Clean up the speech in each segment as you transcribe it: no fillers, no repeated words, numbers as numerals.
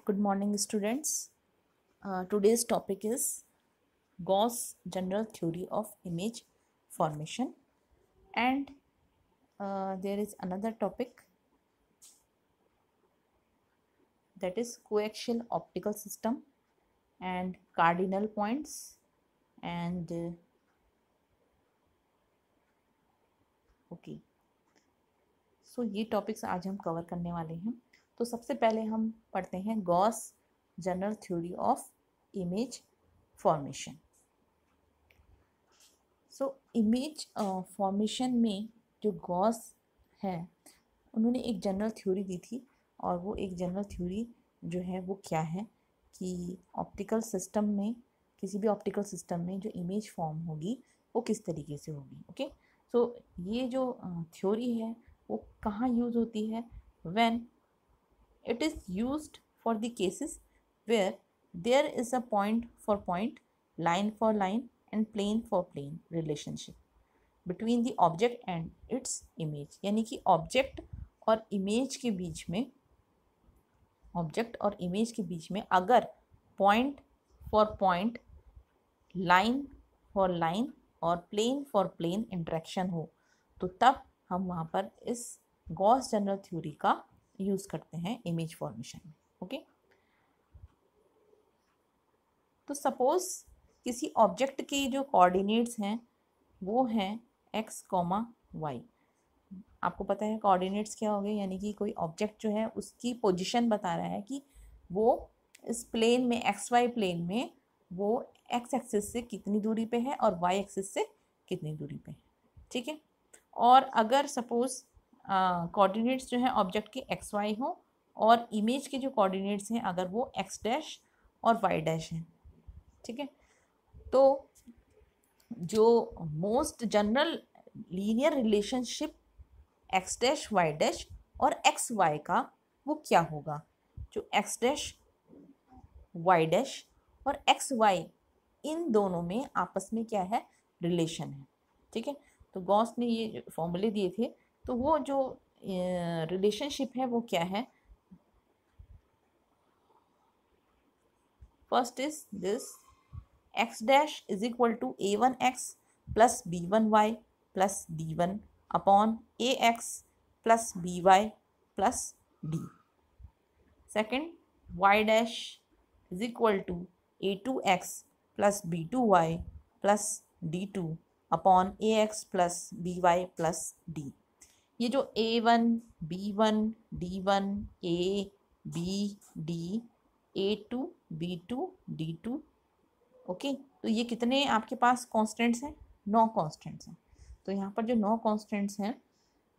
Good morning, students. Today's topic is Gauss general theory of image formation, and there is another topic, that is coaxial optical system and cardinal points. And okay, so ये topics आज हम cover करने वाले हैं। तो सबसे पहले हम पढ़ते हैं Gauss general theory of image formation. So image formation में जो गॉस है उन्होंने एक जनरल थ्योरी दी थी, और वो एक जनरल थ्योरी जो है वो क्या है कि ऑप्टिकल सिस्टम में, किसी भी ऑप्टिकल सिस्टम में जो इमेज फॉर्म होगी वो किस तरीके से होगी। ओके, सो ये जो थ्योरी है वो कहाँ यूज़ होती है? When it is used for the cases where there is a point for point, line for line and plane for plane relationship between the object and its image. यानी कि object और image के बीच में, object और image के बीच में अगर point for point, line for line और प्लेन फॉर प्लेन इंटरेक्शन हो, तो तब हम वहाँ पर इस गॉस जनरल थ्योरी का यूज़ करते हैं इमेज फॉर्मेशन में। ओके, तो सपोज किसी ऑब्जेक्ट के जो कोऑर्डिनेट्स हैं वो हैं x, y। आपको पता है कोऑर्डिनेट्स क्या हो गए, यानी कि कोई ऑब्जेक्ट जो है उसकी पोजीशन बता रहा है कि वो इस प्लेन में, XY प्लेन में, वो x एक्सिस से कितनी दूरी पे है और y एक्सिस से कितनी दूरी पे है। ठीक है, और अगर सपोज कोऑर्डिनेट्स जो है ऑब्जेक्ट के XY हो और इमेज के जो कोऑर्डिनेट्स हैं अगर वो x डैश और y डैश हैं। ठीक है, तो जो most general linear relationship x dash Y dash और एक्स वाई का वो क्या होगा? जो एक्स डैश वाई डैश और एक्स वाई, इन दोनों में आपस में क्या है? रिलेशन है। ठीक है, तो गॉस ने ये फॉर्मूले दिए थे, तो वो जो रिलेशनशिप है वो क्या है? First is this, x dash is equal to a1x plus b1y plus d1 upon ax plus by plus d. Second, y dash is equal to a2x plus b2y plus d2 upon ax plus by plus d. ये जो a1, b1, d1, a, b, d, a2, b2, d2, okay, तो ये कितने आपके पास constants हैं? 9 constants हैं। तो यहाँ पर जो 9 कॉन्स्टेंट्स हैं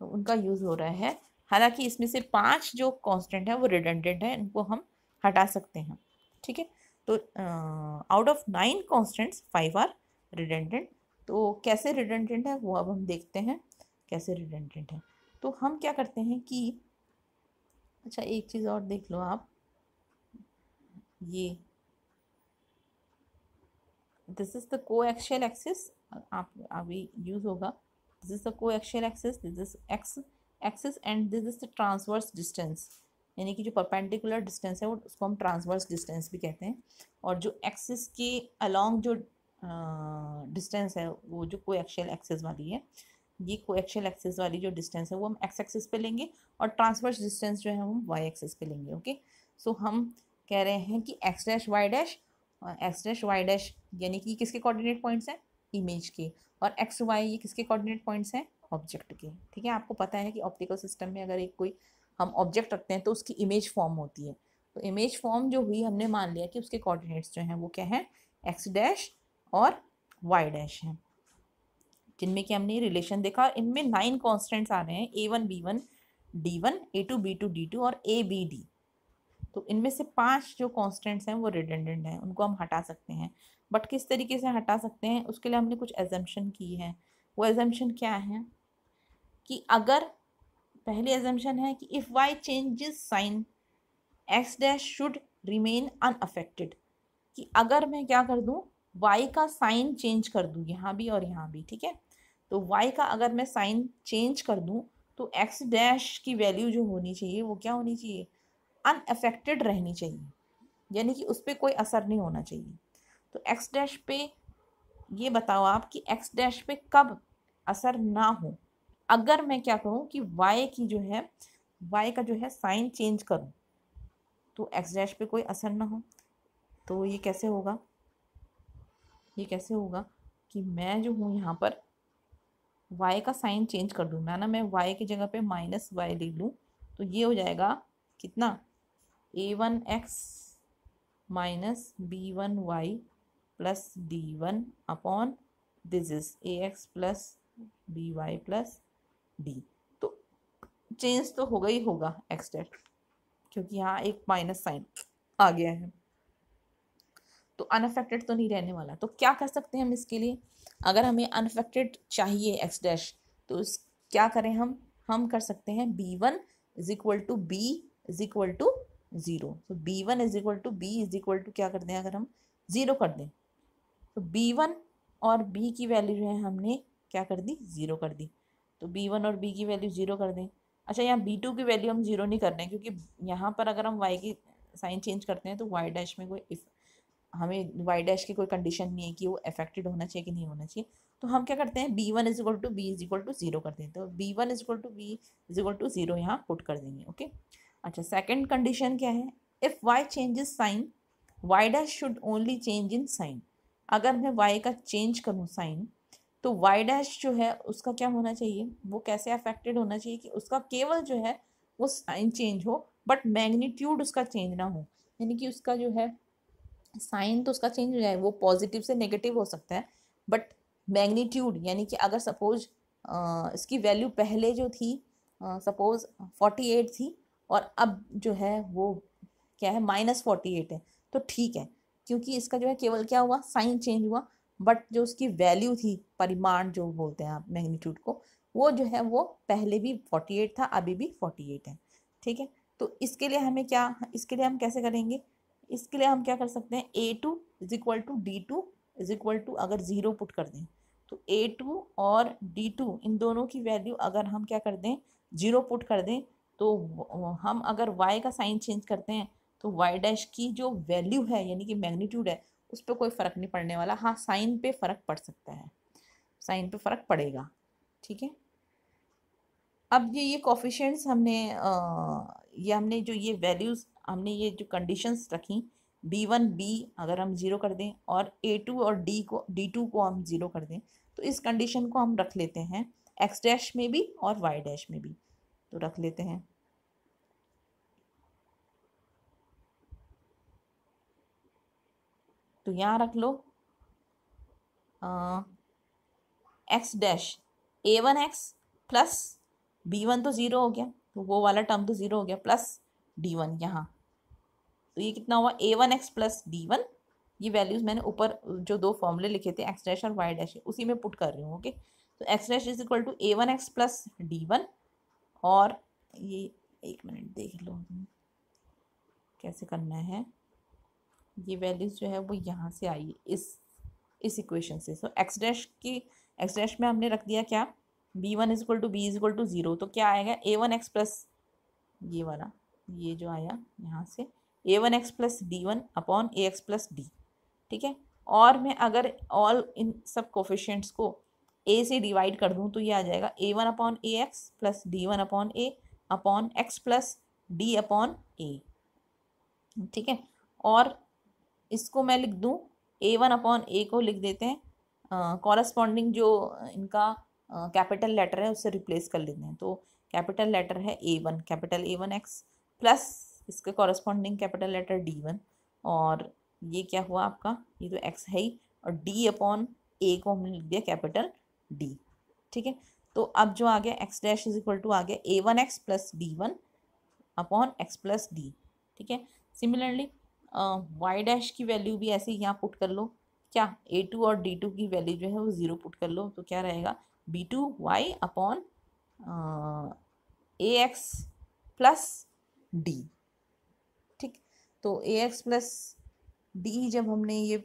तो उनका यूज़ हो रहा है। हालांकि इसमें से 5 जो कॉन्स्टेंट है वो रिडंडेंट है, इनको हम हटा सकते हैं। ठीक है, तो out of 9 constants 5 are redundant. तो कैसे रिडंडेंट है वो अब हम देखते हैं कैसे रिडंडेंट है। तो हम क्या करते हैं कि, अच्छा एक चीज़ और देख लो आप, ये this is the coaxial axis, आप अभी यूज होगा। This is the coaxial axis, this is x axis and this is the transverse distance. यानी कि जो परपेंडिकुलर डिस्टेंस है वो उसको हम ट्रांसवर्स डिस्टेंस भी कहते हैं। और जो एक्सिस के अलोंग जो डिस्टेंस है वो जो कोएक्सियल एक्सिस वाली है, ये कोएक्सियल एक्सिस वाली जो डिस्टेंस है वो हम एक्स एक्सिस पे लेंगे और ट्रांसवर्स डिस्टेंस जो है हम वाई एक्सिस पे लेंगे। ओके, सो हम कह रहे हैं कि x dash Y dash, x dash Y dash यानी कि किसके कोऑर्डिनेट पॉइंट्स हैं? इमेज के। और एक्स वाई ये किसके कोऑर्डिनेट पॉइंट्स हैं? ऑब्जेक्ट के। ठीक है, आपको पता है कि ऑप्टिकल सिस्टम में अगर एक कोई हम ऑब्जेक्ट रखते हैं तो उसकी इमेज फॉर्म होती है। तो इमेज फॉर्म जो हुई, हमने मान लिया कि उसके कोऑर्डिनेट्स जो हैं वो क्या हैं? एक्स डैश और वाई डैश हैं, जिनमें कि हमने रिलेशन देखा। इनमें 9 कॉन्स्टेंट्स आ रहे हैं, a1 b1 d1, a2 b2 d2 और a b d। तो इनमें से 5 जो कॉन्स्टेंट्स हैं वो रिडंडेंट हैं, उनको हम हटा सकते हैं। बट किस तरीके से हटा सकते हैं उसके लिए हमने कुछ एजम्पशन की है। वो एजम्पशन क्या है कि अगर, पहली एजम्पशन है कि if y changes sign x dash should remain unaffected. कि अगर मैं क्या कर दूं, y का साइन चेंज कर दूं यहाँ भी और यहाँ भी। ठीक है, तो y का अगर मैं साइन चेंज कर दूं तो x डैश की वैल्यू जो होनी चाहिए वो क्या होनी चाहिए? अनअफेक्टेड रहनी चाहिए। यानी कि उस पर कोई असर नहीं होना चाहिए। तो एक्स डैश पे ये बताओ आप कि एक्स डैश पे कब असर ना हो। अगर मैं क्या करूँ कि वाई की जो है वाई का जो है साइन चेंज करूँ तो एक्स डैश पे कोई असर ना हो। तो ये कैसे होगा, ये कैसे होगा कि मैं जो हूँ यहाँ पर y का साइन चेंज कर दूँ, ना मैं y की जगह पे माइनस वाई ले लूँ, तो ये हो जाएगा कितना, a1x minus b1y plus d1 upon this is ax plus by plus d। तो चेंज तो होगा ही होगा एक्स डैश, क्योंकि यहाँ एक माइनस साइन आ गया है, तो अनअफेक्टेड तो नहीं रहने वाला। तो क्या कर सकते हैं हम इसके लिए, अगर हमें अनअफेक्टेड चाहिए एक्स डैश, तो क्या करें हम कर सकते हैं b1 is equal to b is equal to zero. तो b1 is equal to b is equal to क्या कर दें, अगर हम ज़ीरो कर दें तो b1 और b की वैल्यू जो है हमने क्या कर दी, ज़ीरो कर दी। तो b1 और b की वैल्यू ज़ीरो कर दें। अच्छा, यहाँ b2 की वैल्यू हम ज़ीरो नहीं कर रहे हैं, क्योंकि यहाँ पर अगर हम y की साइन चेंज करते हैं तो y डैश में कोई हमें वाई डैश की कोई कंडीशन नहीं है कि वो अफेक्टेड होना चाहिए कि नहीं होना चाहिए। तो हम क्या करते हैं, b one is equal to b is equal to zero कर देते हैं। तो b one is equal to b is equal to zero यहाँ पुट कर देंगे। ओके, अच्छा, सेकंड कंडीशन क्या है, if y changes sign y dash should only change in sign. अगर मैं वाई का चेंज करूँ साइन तो वाई डैश जो है उसका क्या होना चाहिए, वो कैसे अफेक्टेड होना चाहिए कि उसका केवल जो है वो साइन चेंज हो, बट मैग्नीट्यूड उसका चेंज ना हो। यानी कि उसका जो है साइन तो उसका चेंज हो जाए, वो पॉजिटिव से नेगेटिव हो सकता है, बट मैग्नीट्यूड यानी कि अगर सपोज इसकी वैल्यू पहले जो थी सपोज 48 थी और अब जो है वो क्या है -48 है, तो ठीक है, क्योंकि इसका जो है केवल क्या हुआ, साइन चेंज हुआ, बट जो उसकी वैल्यू थी, परिमाण जो बोलते हैं आप मैग्नीट्यूड को, वो जो है वो पहले भी 48 था, अभी भी 48 है। ठीक है, तो इसके लिए हमें क्या, इसके लिए हम कैसे करेंगे, इसके लिए हम क्या कर सकते हैं, a2 is equal to d2 is equal to, अगर ज़ीरो पुट कर दें तो a2 और d2 इन दोनों की वैल्यू अगर हम क्या कर दें, ज़ीरो पुट कर दें, तो हम अगर y का साइन चेंज करते हैं तो y डैश की जो वैल्यू है यानी कि मैग्नीट्यूड है उस पर कोई फ़र्क नहीं पड़ने वाला। हाँ, साइन पे फ़र्क पड़ सकता है, साइन पे फ़र्क पड़ेगा। ठीक है, अब ये कोफिशिएंट्स हमने ये हमने जो ये वैल्यूज़ हमने ये जो कंडीशंस रखी, b1 b अगर हम ज़ीरो कर दें और a2 और d2 को हम ज़ीरो कर दें, तो इस कंडीशन को हम रख लेते हैं x डैश में भी और y डैश में भी। तो रख लेते हैं, तो यहाँ रख लो x dash a1x plus b1 तो ज़ीरो हो गया, तो वो वाला टर्म तो ज़ीरो हो गया, प्लस d1 यहाँ, तो ये कितना हुआ, a1x प्लस d1। ये वैल्यूज़ मैंने ऊपर जो दो फॉर्मूले लिखे थे एक्स डैश और वाई डैश, उसी में पुट कर रही हूँ। ओके, तो x dash is equal to a1x plus d1, और ये एक मिनट देख लो कैसे करना है, ये वैल्यूज़ जो है वो यहाँ से आई इस इक्वेशन से। सो एक्स डैश में हमने रख दिया क्या, b1 is equal to b is equal to zero, तो क्या आएगा a1x प्लस ये वाला, ये जो आया यहाँ से a1x plus d1 upon ax plus d। ठीक है, और मैं अगर ऑल इन सब कोफिशिएंट्स को a से डिवाइड कर दूँ तो ये आ जाएगा a1 upon ax plus d1 upon a upon x plus d upon a। ठीक है, और इसको मैं लिख दूँ a1 अपॉन a को लिख देते हैं कॉरस्पॉन्डिंग जो इनका कैपिटल लेटर है उससे रिप्लेस कर लेते हैं। तो कैपिटल लेटर है a1, capital a1 x plus इसके कॉरस्पॉन्डिंग कैपिटल लेटर d1, और ये क्या हुआ आपका, ये तो x है ही, और d अपॉन a को हमने लिख दिया कैपिटल d। ठीक है, तो अब जो आ गया x dash is equal to आ गया a1x plus d1 upon x plus d। ठीक है, सिमिलरली y डैश की वैल्यू भी ऐसे ही यहाँ पुट कर लो, क्या a2 और d2 की वैल्यू जो है वो ज़ीरो पुट कर लो, तो क्या रहेगा b2y upon ax plus d। ठीक, तो ax प्लस डी जब हमने ये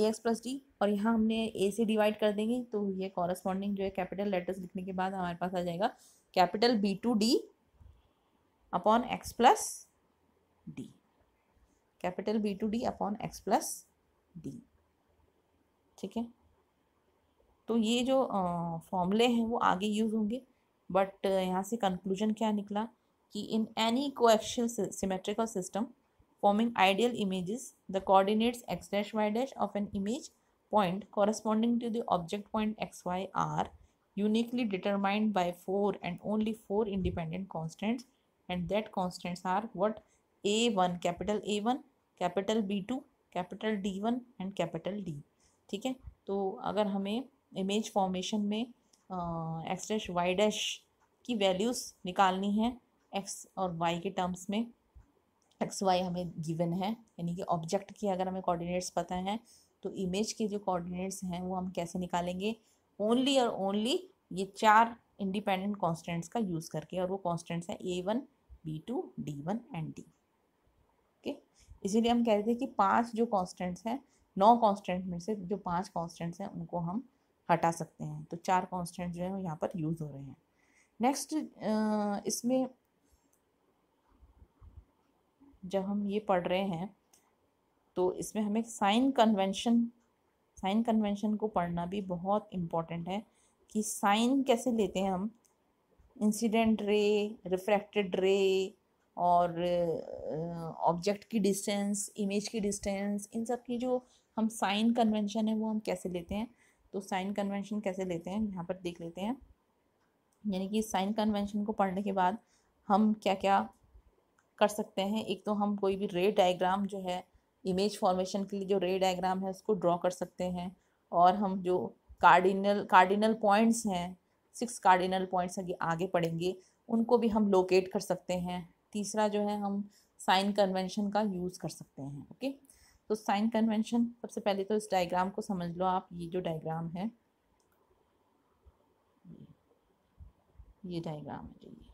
ax प्लस डी और यहाँ हमने a से डिवाइड कर देंगे, तो ये कॉरस्पॉन्डिंग जो है कैपिटल लेटर्स लिखने के बाद हमारे पास आ जाएगा capital b2d upon x plus D. Capital B2D upon x plus D. ठीक है, तो ये जो फॉर्मूले हैं वो आगे यूज होंगे, बट यहाँ से कंक्लूजन क्या निकला कि in any coaxial symmetrical system forming ideal images, the coordinates x dash y dash of an image point corresponding to the object point xy are uniquely determined by 4 and only 4 independent constants, and that constants are what? A1, capital A1, capital B2, capital D1 and capital D। ठीक है, तो अगर हमें image formation में x dash Y dash की values निकालनी है x और वाई के टर्म्स में, एक्स वाई हमें गिवन है, यानी कि ऑब्जेक्ट की अगर हमें कोऑर्डिनेट्स पता हैं तो इमेज के जो कोऑर्डिनेट्स हैं वो हम कैसे निकालेंगे? ओनली और ओनली ये 4 इंडिपेंडेंट कॉन्स्टेंट्स का यूज़ करके, और वो कॉन्स्टेंट्स हैं A1, B2, D1 and D। Okay, इसीलिए हम कह रहे थे कि 5 जो कॉन्स्टेंट्स हैं, 9 कॉन्स्टेंट में से जो 5 कॉन्स्टेंट्स हैं उनको हम हटा सकते हैं, तो 4 कॉन्स्टेंट जो है वो यहाँ पर यूज़ हो रहे हैं। नेक्स्ट, इसमें जब हम ये पढ़ रहे हैं तो इसमें हमें साइन कन्वेंशन को पढ़ना भी बहुत इम्पॉर्टेंट है कि साइन कैसे लेते हैं हम, इंसिडेंट रे, रिफ्रैक्टेड रे और ऑब्जेक्ट की डिस्टेंस, इमेज की डिस्टेंस, इन सब की जो हम साइन कन्वेंशन है वो हम कैसे लेते हैं। तो साइन कन्वेंशन कैसे लेते हैं यहाँ पर देख लेते हैं। यानी कि साइन कन्वेंशन को पढ़ने के बाद हम क्या क्या कर सकते हैं। एक तो हम कोई भी रे डायग्राम जो है, इमेज फॉर्मेशन के लिए जो रे डायग्राम है उसको ड्रॉ कर सकते हैं, और हम जो कार्डिनल पॉइंट्स हैं, 6 कार्डिनल पॉइंट्स आगे पढ़ेंगे, उनको भी हम लोकेट कर सकते हैं। तीसरा जो है हम साइन कन्वेंशन का यूज़ कर सकते हैं। ओके, तो साइन कन्वेंशन, सबसे पहले तो इस डायग्राम को समझ लो आप। ये जो डायग्राम है, ये डायग्राम है ये,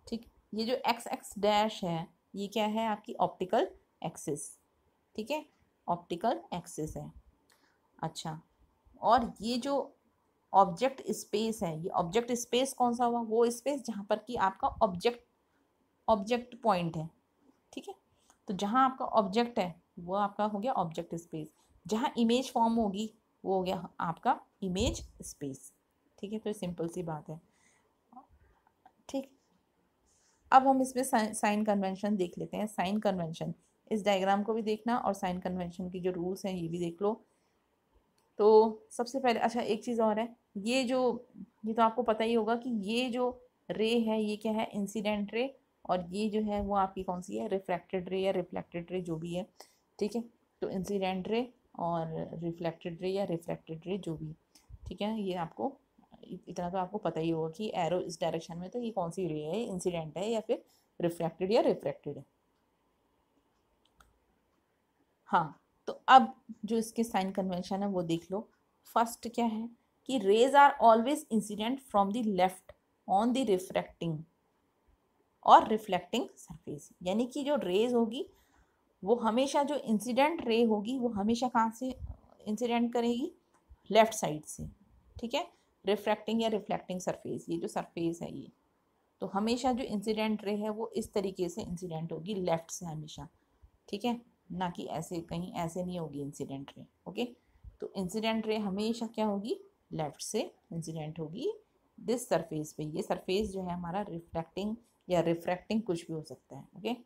ठीक। ये जो एक्स एक्स डैश है ये क्या है? आपकी ऑप्टिकल एक्सिस। ठीक है, ऑप्टिकल एक्सिस है। अच्छा, और ये जो ऑब्जेक्ट स्पेस है, ये ऑब्जेक्ट स्पेस कौन सा हुआ? वो स्पेस जहाँ पर कि आपका ऑब्जेक्ट पॉइंट है। ठीक है, तो जहाँ आपका ऑब्जेक्ट है वो आपका हो गया ऑब्जेक्ट स्पेस, जहाँ इमेज फॉर्म होगी वो हो गया आपका इमेज स्पेस। ठीक है, तो सिंपल सी बात है। ठीक, अब हम इसमें साइन कन्वेंशन देख लेते हैं। साइन कन्वेंशन, इस डायग्राम को भी देखना और साइन कन्वेंशन की जो रूल्स हैं ये भी देख लो। तो सबसे पहले, अच्छा एक चीज़ और है, ये तो आपको पता ही होगा कि ये जो रे है ये क्या है? इंसिडेंट रे, और ये जो है वो आपकी कौन सी है? रिफ्लेक्टेड रे या रिफ्लेक्टेड रे, जो भी है। ठीक है, तो इंसिडेंट रे और रिफ्लेक्टेड रे या रिफ्लेक्टेड रे जो भी, ठीक है, ये आपको इतना तो आपको पता ही होगा कि एरो इस डायरेक्शन में, तो ये कौन सी रे है? इंसिडेंट है या फिर रिफ्लेक्टेड या रिफ्रैक्टेड है। हाँ, तो अब जो इसके साइन कन्वेंशन है वो देख लो। फर्स्ट क्या है कि rays are always incident from the left on the refracting और रिफ्लेक्टिंग सरफेस। यानी कि जो रेज होगी वो हमेशा, जो इंसिडेंट रे होगी वो हमेशा कहाँ से इंसिडेंट करेगी? लेफ्ट साइड से। ठीक है, रिफ्रैक्टिंग या रिफ्लेक्टिंग सरफेस, ये जो सरफेस है ये, तो हमेशा जो इंसिडेंट रे है वो इस तरीके से इंसिडेंट होगी, लेफ्ट से हमेशा। ठीक है, ना कि ऐसे, कहीं ऐसे नहीं होगी इंसिडेंट रे। ओके, तो इंसिडेंट रे हमेशा क्या होगी? लेफ्ट से इंसिडेंट होगी दिस सरफेस पे। ये सरफेस जो है हमारा रिफ्लेक्टिंग या रिफ्रैक्टिंग कुछ भी हो सकता है। ओके,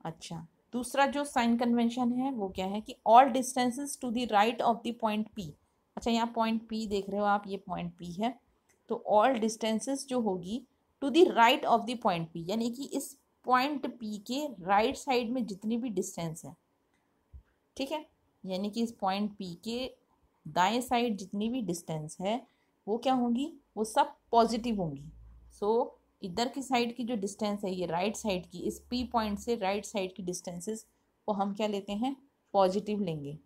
अच्छा, दूसरा जो साइन कन्वेंशन है वो क्या है कि all distances to the right of the point P. अच्छा, यहाँ पॉइंट पी देख रहे हो आप, ये पॉइंट पी है, तो ऑल डिस्टेंसेस जो होगी to the right of the point P, यानी कि इस पॉइंट पी के राइट साइड में जितनी भी डिस्टेंस है, ठीक है, यानी कि इस पॉइंट पी के दाएं साइड जितनी भी डिस्टेंस है वो क्या होंगी? वो सब पॉजिटिव होंगी। सो इधर की साइड की जो डिस्टेंस है, ये राइट साइड की, इस पी पॉइंट से राइट साइड की डिस्टेंसेस को हम क्या लेते हैं? पॉजिटिव लेंगे।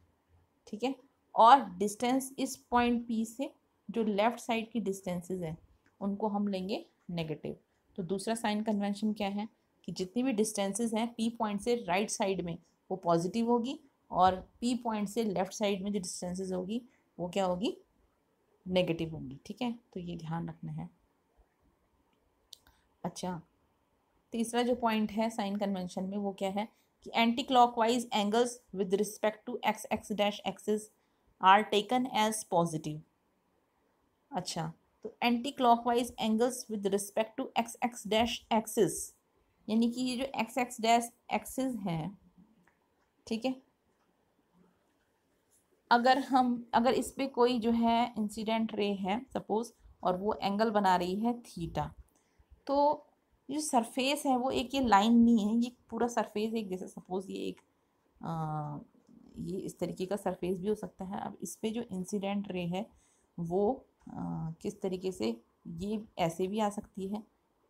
ठीक है, और डिस्टेंस इस पॉइंट पी से जो लेफ्ट साइड की डिस्टेंसेस हैं उनको हम लेंगे नेगेटिव। तो दूसरा साइन कन्वेंशन क्या है कि जितनी भी डिस्टेंसेस हैं पी पॉइंट से राइट साइड में वो पॉजिटिव होगी, और पी पॉइंट से लेफ्ट साइड में जो डिस्टेंसेस होगी वो क्या होगी? नेगेटिव होंगी। ठीक है, तो ये ध्यान रखना है। अच्छा, तीसरा जो पॉइंट है साइन कन्वेंशन में वो क्या है कि anti clockwise angles with respect to x x dash axis are taken as positive. अच्छा, तो anti clockwise angles with respect to x x dash axis, यानी कि ये जो एक्स एक्स डैश एक्सिस है, ठीक है, अगर इस पे कोई जो है इंसिडेंट रे है सपोज, और वो एंगल बना रही है थीटा, तो जो सरफेस है वो एक ये लाइन नहीं है, ये पूरा सरफेस एक जैसे सपोज ये एक ये इस तरीके का सरफेस भी हो सकता है। अब इस पे जो इंसिडेंट रे है वो किस तरीके से, ये ऐसे भी आ सकती है,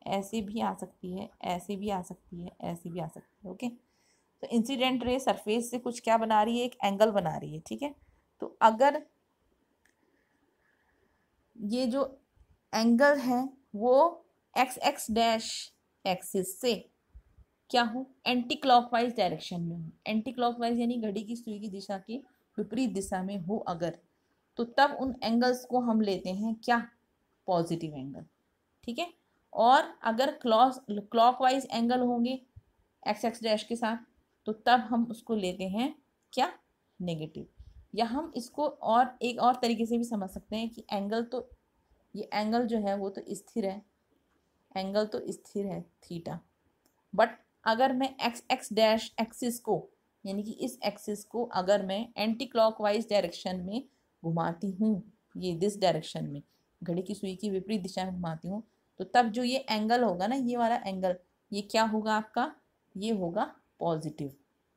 ऐसे भी आ सकती है, ऐसे भी आ सकती है, ऐसे भी आ सकती है। ओके, तो इंसिडेंट रे सरफेस से कुछ क्या बना रही है, एक एंगल बना रही है, ठीक है। तो अगर ये जो एंगल है वो एक्स एक्स डैश एक्सिस से क्या हो, एंटी क्लॉकवाइज डायरेक्शन में हो, एंटी क्लॉकवाइज यानी घड़ी की सुई की दिशा के विपरीत दिशा में हो अगर, तो तब उन एंगल्स को हम लेते हैं क्या, पॉजिटिव एंगल, ठीक है। और अगर क्लॉकवाइज एंगल होंगे एक्स एक्स डैश के साथ, तो तब हम उसको लेते हैं क्या, नेगेटिव। या हम इसको और एक और तरीके से भी समझ सकते हैं कि एंगल तो, ये एंगल जो है वो तो स्थिर है, एंगल तो स्थिर है थीटा, बट अगर मैं एक्स एक्स डैश एक्सिस को, यानी कि इस एक्सिस को अगर मैं एंटी क्लॉकवाइज डायरेक्शन में घुमाती हूँ, ये दिस डायरेक्शन में घड़ी की सुई की विपरीत दिशा में घुमाती हूँ, तो तब जो ये एंगल होगा ना, ये वाला एंगल, ये क्या होगा आपका, ये होगा पॉजिटिव,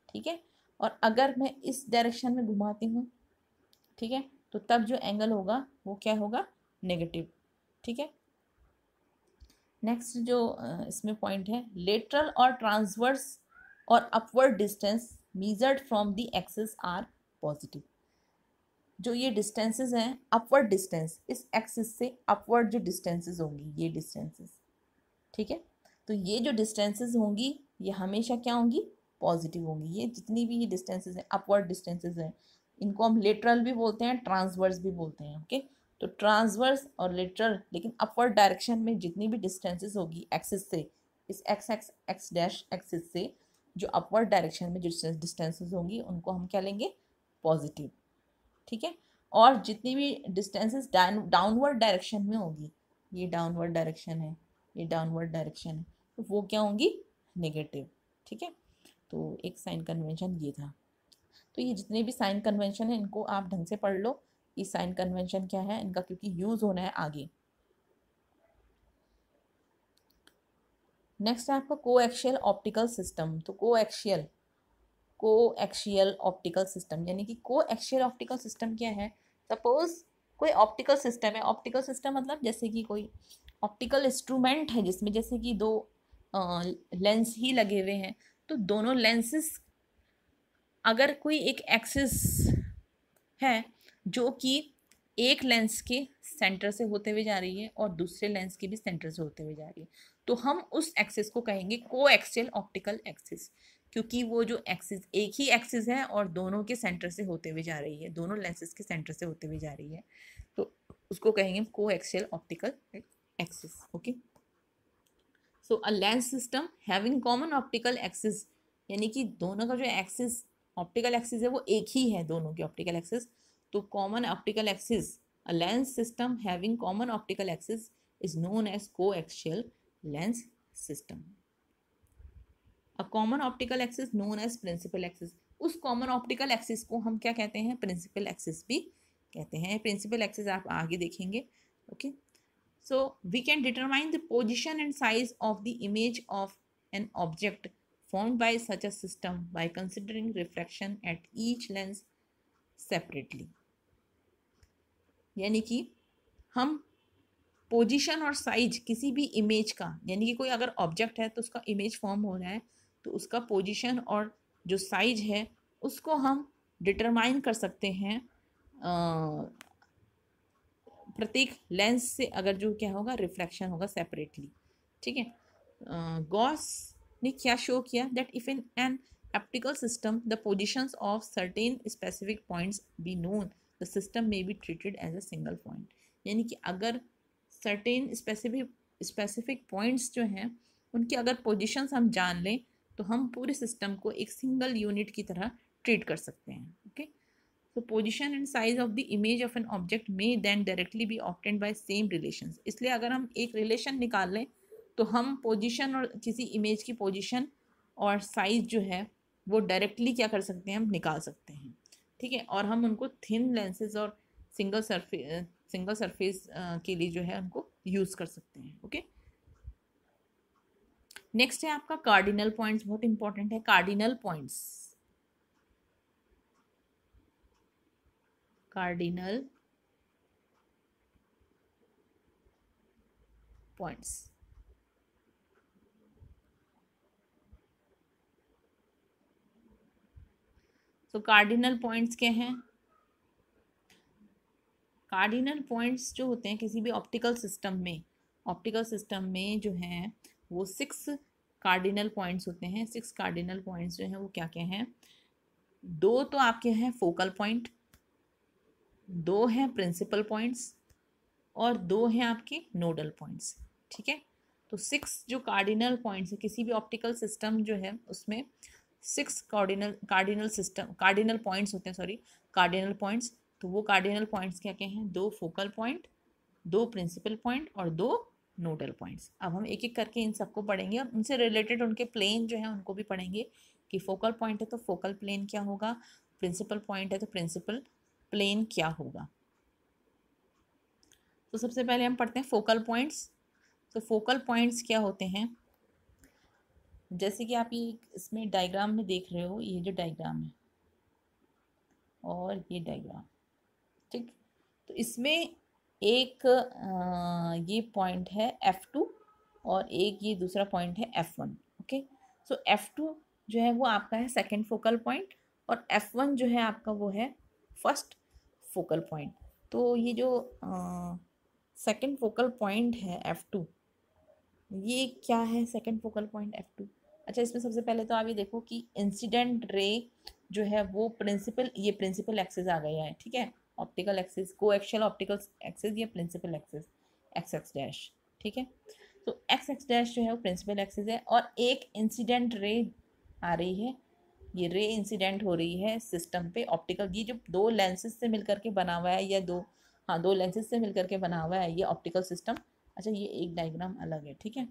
ठीक है। और अगर मैं इस डायरेक्शन में घुमाती हूँ, ठीक है, तो तब जो एंगल होगा वो क्या होगा, नेगेटिव, ठीक है। नेक्स्ट जो इसमें पॉइंट है, लेटरल और ट्रांसवर्स और upward distance measured from the axis are positive. जो ये डिस्टेंसेस हैं, अपवर्ड डिस्टेंस, इस एक्सिस से अपवर्ड जो डिस्टेंसेस होंगी, ये डिस्टेंसेस, ठीक है, तो ये जो डिस्टेंसेस होंगी ये हमेशा क्या होंगी, पॉजिटिव होंगी। ये जितनी भी ये डिस्टेंसेस हैं, अपवर्ड डिस्टेंसेस हैं, इनको हम लेटरल भी बोलते हैं, ट्रांसवर्स भी बोलते हैं। ओके, तो ट्रांसवर्स और लेटरल, लेकिन अपवर्ड डायरेक्शन में जितनी भी डिस्टेंसेस होगी एक्सिस से, इस x x x dash axis से जो अपवर्ड डायरेक्शन में जो डिस्टेंसेस होंगी उनको हम क्या लेंगे, पॉजिटिव, ठीक है। और जितनी भी डिस्टेंसेस डाउनवर्ड डायरेक्शन में होगी, ये डाउनवर्ड डायरेक्शन है, ये डाउनवर्ड डायरेक्शन है, तो वो क्या होंगी, नेगेटिव, ठीक है। तो एक साइन कन्वेंशन ये था। तो ये जितने भी साइन कन्वेंशन है इनको आप ढंग से पढ़ लो, ये साइन कन्वेंशन क्या है इनका, क्योंकि यूज होना है आगे। नेक्स्ट है आपका कोएक्शियल ऑप्टिकल सिस्टम। तो कोएक्शियल ऑप्टिकल सिस्टम, यानी कि कोएक्शियल ऑप्टिकल सिस्टम क्या है, सपोज कोई ऑप्टिकल सिस्टम है, ऑप्टिकल सिस्टम मतलब जैसे कि कोई ऑप्टिकल इंस्ट्रूमेंट है जिसमें जैसे कि दो लेंस ही लगे हुए हैं, तो दोनों लेंसेस, अगर कोई एक एक्सिस है जो कि एक लेंस के सेंटर से होते हुए जा रही है और दूसरे लेंस के भी सेंटर से होते हुए जा रही है, तो हम उस एक्सिस को कहेंगे कोएक्सियल ऑप्टिकल एक्सिस, क्योंकि वो जो एक्सिस एक ही एक्सिस है और दोनों के सेंटर से होते हुए जा रही है, दोनों लेंसेज के सेंटर से होते हुए जा रही है, तो उसको कहेंगे कोएक्सियल ऑप्टिकल एक्सिस। ओके, सो अ lens system having common optical axis, यानी कि दोनों का जो एक्सिस ऑप्टिकल एक्सिस है वो एक ही है, दोनों की ऑप्टिकल एक्सिस, तो common optical axis, a lens system having common optical axis is known as coaxial lens system. A common optical axis known as principal axis, उस कॉमन ऑप्टिकल एक्सिस को हम क्या कहते हैं, प्रिंसिपल एक्सिस भी कहते हैं। प्रिंसिपल एक्सिस आप आगे देखेंगे। Okay, so we can determine the position and size of the image of an object formed by such a system by considering reflection at each lens separately, यानी कि हम position और साइज किसी भी image का, यानी कि कोई अगर ऑब्जेक्ट है तो उसका इमेज फॉर्म हो रहा है, तो उसका पोजीशन और जो साइज है उसको हम डिटरमाइन कर सकते हैं प्रत्येक लेंस से, अगर जो क्या होगा, रिफ्लेक्शन होगा सेपरेटली, ठीक है। गॉस ने क्या शो किया, that if in an optical system the positions of certain specific points be known the system may be treated as a single point, यानी कि अगर सर्टेन स्पेसिफिक पॉइंट्स जो हैं उनकी अगर पोजीशंस हम जान लें तो हम पूरे सिस्टम को एक सिंगल यूनिट की तरह ट्रीट कर सकते हैं. ओके, तो position and size of the image of an object में then directly be obtained by same relations. इसलिए अगर हम एक रिलेशन निकाल लें तो हम पोजीशन और किसी इमेज की पोजीशन और साइज जो है वो डायरेक्टली क्या कर सकते हैं, हम निकाल सकते हैं. ठीक है, और हम उनको थिन लेंसेज और सिंगल सरफेस के लिए जो है उनको यूज़ कर सकते हैं. ओके, नेक्स्ट है आपका कार्डिनल पॉइंट्स. बहुत इंपॉर्टेंट है कार्डिनल पॉइंट्स. Cardinal points. तो कार्डिनल पॉइंट्स क्या हैं? कार्डिनल पॉइंट्स जो होते हैं किसी भी ऑप्टिकल सिस्टम में जो है वो 6 कार्डिनल पॉइंट्स होते हैं. 6 कार्डिनल पॉइंट्स जो हैं वो क्या क्या हैं? 2 तो आपके हैं फोकल पॉइंट, 2 हैं प्रिंसिपल पॉइंट्स और 2 हैं आपके नोडल पॉइंट्स. ठीक है, तो 6 जो कार्डिनल पॉइंट्स है किसी भी ऑप्टिकल सिस्टम जो है उसमें 6 कार्डिनल पॉइंट्स होते हैं. Cardinal points. तो वो कार्डिनल पॉइंट्स क्या क्या हैं? 2 फोकल पॉइंट, 2 प्रिंसिपल पॉइंट और 2 नोडल पॉइंट्स. अब हम एक एक करके इन सबको पढ़ेंगे और उनसे रिलेटेड उनके प्लेन जो है उनको भी पढ़ेंगे कि फोकल पॉइंट है तो फोकल प्लेन क्या होगा, प्रिंसिपल पॉइंट है तो प्रिंसिपल प्लेन क्या होगा. तो सबसे पहले हम पढ़ते हैं फोकल पॉइंट्स. तो फोकल पॉइंट्स क्या होते हैं? जैसे कि आप ये इसमें डायग्राम में देख रहे हो, ये जो डायग्राम है और ये डायग्राम. ठीक, तो इसमें एक ये पॉइंट है F2 और एक ये दूसरा पॉइंट है F1. ओके, सो F2 जो है वो आपका है सेकंड फोकल पॉइंट और F1 जो है आपका वो है फर्स्ट फोकल पॉइंट. तो ये जो सेकंड फोकल पॉइंट है F2, ये क्या है सेकंड फोकल पॉइंट F2? अच्छा, इसमें सबसे पहले तो आप ये देखो कि इंसिडेंट रे जो है वो प्रिंसिपल एक्सिस आ गया है. ठीक है, optical axis, coaxial optical axis, या principal axis X x dash. ठीक है, तो एक्स एक्स डैश जो है वो प्रिंसिपल एक्सिस है और एक इंसिडेंट रे आ रही है. ये रे इंसिडेंट हो रही है सिस्टम पे ऑप्टिकल. ये जो 2 लेंसेज से मिलकर के बना हुआ है या 2 लेंसेज से मिलकर के बना हुआ है ये ऑप्टिकल सिस्टम. अच्छा, ये एक डायग्राम अलग है. ठीक है,